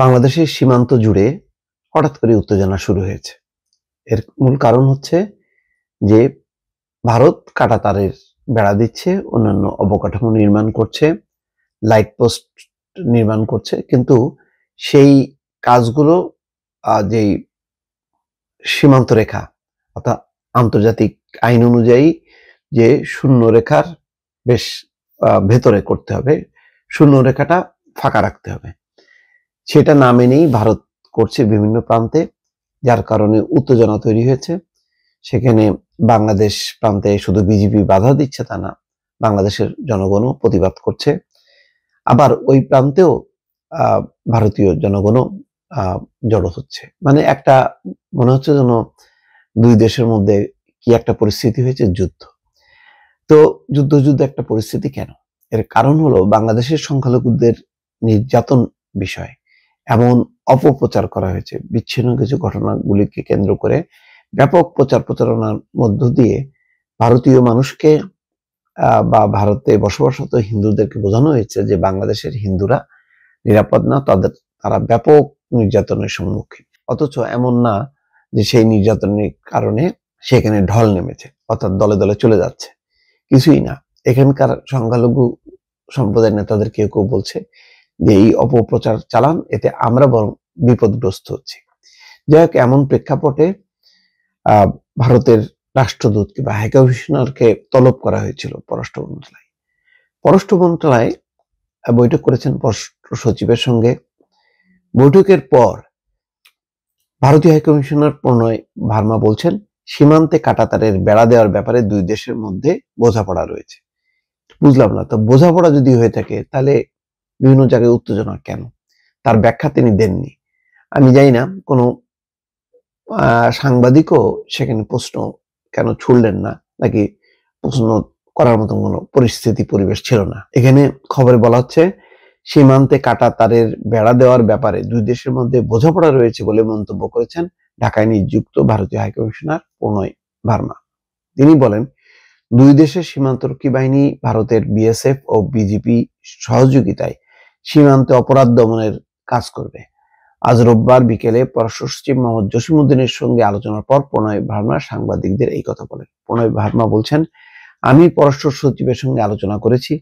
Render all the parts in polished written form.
বাংলাদেশের সীমান্ত জুড়ে হঠাৎ করে উত্তেজনা শুরু হয়েছে। এর মূল কারণ হচ্ছে যে ভারত কাঁটাতারের বেড়া দিচ্ছে, অন্যান্য অবকাঠামো নির্মাণ করছে, লাইট পোস্ট নির্মাণ করছে, কিন্তু সেই কাজগুলো যেই সীমান্ত রেখা অর্থাৎ আন্তর্জাতিক আইন অনুযায়ী যে শূন্য রেখার বেশ ভেতরে করতে হবে, শূন্য রেখাটা ফাঁকা রাখতে হবে, সেটা না মেনেই ভারত করছে বিভিন্ন প্রান্তে, যার কারণে উত্তেজনা তৈরি হয়েছে। সেখানে বাংলাদেশ প্রান্তে শুধু বিজেপি বাধা দিচ্ছে তা না, বাংলাদেশের জনগণও প্রতিবাদ করছে। আবার ওই প্রান্তেও ভারতীয় জনগণও জড়ো হচ্ছে। মানে একটা মনে হচ্ছে যেন দুই দেশের মধ্যে কি একটা পরিস্থিতি হয়েছে, যুদ্ধ। তো যুদ্ধ একটা পরিস্থিতি কেন? এর কারণ হলো বাংলাদেশের সংখ্যালঘুদের নির্যাতন বিষয় এমন অপপ্রচার করা হয়েছে। বিচ্ছিন্ন কিছু ঘটনাগুলিকে কেন্দ্র করে ব্যাপক প্রচার প্রচারণার মধ্য দিয়ে ভারতীয় মানুষকে বা ভারতে বসবাসরত হিন্দুদেরকে বোঝানো হয়েছে যে বাংলাদেশের হিন্দুরা নিরাপদ না, তারা ব্যাপক নির্যাতনের সম্মুখীন। অথচ এমন না যে সেই নির্যাতনের কারণে সেখানে ঢল নেমেছে, অর্থাৎ দলে দলে চলে যাচ্ছে, কিছুই না। এখানকার সংখ্যালঘু সম্প্রদায়ের নেতাদের কেউ কেউ বলছে যে এই অপপ্রচার চালান, এতে আমরা বরং বিপদগ্রস্ত হচ্ছি। যাই হোক, এমন প্রেক্ষাপটে ভারতের রাষ্ট্রদূতকে বা হাই কমিশনারকে তলব করা হয়েছিল পররাষ্ট্র মন্ত্রণালয়। পররাষ্ট্র মন্ত্রণালয় বৈঠক করেছেন পররাষ্ট্র সচিবের সঙ্গে। বৈঠকের পর ভারতীয় হাই কমিশনার প্রণয় ভার্মা বলছেন, সীমান্তে কাঁটাতারের বেড়া দেওয়ার ব্যাপারে দুই দেশের মধ্যে বোঝাপড়া রয়েছে। বুঝলাম না, তো বোঝাপড়া যদি হয়ে থাকে তাহলে বিভিন্ন জায়গায় উত্তেজনা কেন? তার ব্যাখ্যা তিনি দেননি। আমি জানি না কোনো সাংবাদিকও সেখানে প্রশ্ন কেন ছুড়লেন না, নাকি প্রশ্ন করার মতো কোনো পরিবেশ ছিল না। এখানে খবরে বলা হচ্ছে, সীমান্তে কাঁটাতারের বেড়া দেওয়ার ব্যাপারে দুই দেশের মধ্যে বোঝাপড়া রয়েছে বলে মন্তব্য করেছেন ঢাকায় নিযুক্ত ভারতীয় হাইকমিশনার প্রণয় ভার্মা। তিনি বলেন, দুই দেশের সীমান্তরক্ষী বাহিনী ভারতের বিএসএফ ও বিজিপি সহযোগিতায় সীমান্তে অপরাধ দমনের কাজ করবে। আজ রোববার বিকেলে পররাষ্ট্র সচিব মোহাম্মদ জসিমউদ্দিনের সঙ্গে আলোচনার পর প্রণয় ভার্মা সাংবাদিকদের এই কথা বলেন। প্রণয় ভার্মা বলছেন, আমি পররাষ্ট্র সচিবের সঙ্গে আলোচনা করেছি,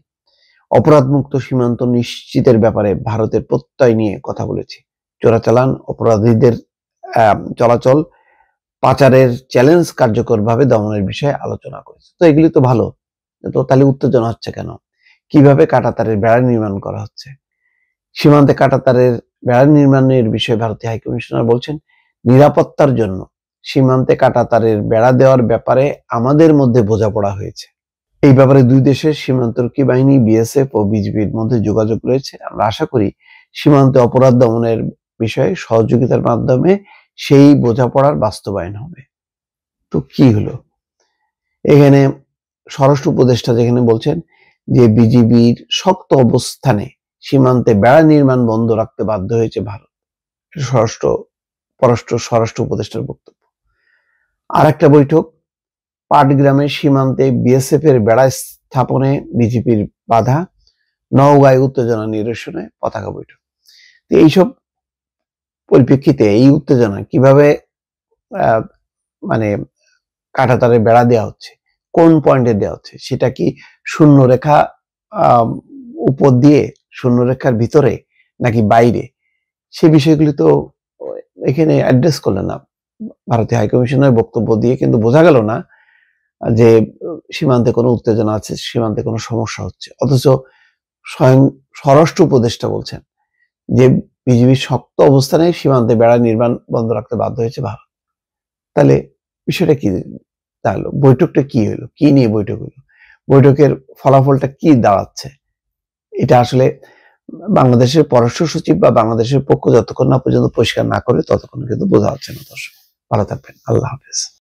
অপরাধমুক্ত সীমান্ত নিশ্চিতের ব্যাপারে ভারতের প্রত্যয় নিয়ে কথা বলেছি। চোরাচালান, অপরাধীদের চলাচল, পাচারের চ্যালেঞ্জ কার্যকরভাবে দমনের বিষয়ে আলোচনা করেছে। তো এগুলি তো ভালো, তো তাহলে উত্তেজনা হচ্ছে কেন? কিভাবে কাঁটাতারের বেড়া নির্মাণ করা হচ্ছে? সীমান্তে কাঁটাতারের বেড়া নির্মাণের বিষয়ে ভারতীয় হাইকমিশনার বলছেন, নিরাপত্তার জন্য সীমান্তে কাঁটাতারের বেড়া দেওয়ার ব্যাপারে আমাদের মধ্যে বোঝাপড়া হয়েছে। এই ব্যাপারে দুই দেশের সীমান্তরক্ষী বাহিনী বিএসএফ ও বিজিবির মধ্যে যোগাযোগ রয়েছে। আমরা আশা করি সীমান্তে অপরাধ দমনের বিষয়ে সহযোগিতার মাধ্যমে সেই বোঝাপড়ার বাস্তবায়ন হবে। তো কি হলো এখানে? স্বরাষ্ট্র উপদেষ্টা যেখানে বলছেন যে বিজিবির শক্ত অবস্থানে সীমান্তে বেড়া নির্মাণ বন্ধ রাখতে বাধ্য হয়েছে ভারত, স্বরাষ্ট্র উপদেষ্টার বক্তব্য। আর একটা বৈঠক, পাটগ্রামের সীমান্তে বিএসএফ এর বেড়া স্থাপনে বিজেপির বাধা, নওগাঁয় উত্তেজনা নিরসনে পতাকা বৈঠক। এইসব পরিপ্রেক্ষিতে এই উত্তেজনা কিভাবে মানে কাঁটাতারে বেড়া দেওয়া হচ্ছে, কোন পয়েন্টে দেওয়া হচ্ছে, সেটা কি শূন্য রেখা উপর দিয়ে, শূন্য রেখার ভিতরে নাকি বাইরে, সে বিষয়গুলি তো এখানে অ্যাড্রেস করলেন না ভারতীয় হাইকমিশনের বক্তব্য দিয়ে, কিন্তু বোঝা গেল না যে সীমান্তে কোনো উত্তেজনা আছে, সীমান্তে কোনো সমস্যা হচ্ছে। অথচ স্বয়ং স্বরাষ্ট্র উপদেষ্টা বলছেন যে বিজিবির শক্ত অবস্থানে সীমান্তে বেড়া নির্মাণ বন্ধ রাখতে বাধ্য হয়েছে ভারত। তাহলে বিষয়টা কি দাঁড়ালো? বৈঠকটা কি হলো? কি নিয়ে বৈঠক হলো? বৈঠকের ফলাফলটা কি দাঁড়াচ্ছে? এটা আসলে বাংলাদেশের পররাষ্ট্র সচিব বা বাংলাদেশের পক্ষ যতক্ষণ না পর্যন্ত পরিষ্কার না করে ততক্ষণ কিন্তু বোঝা যাচ্ছে না। দর্শক ভালো থাকবেন, আল্লাহ হাফেজ।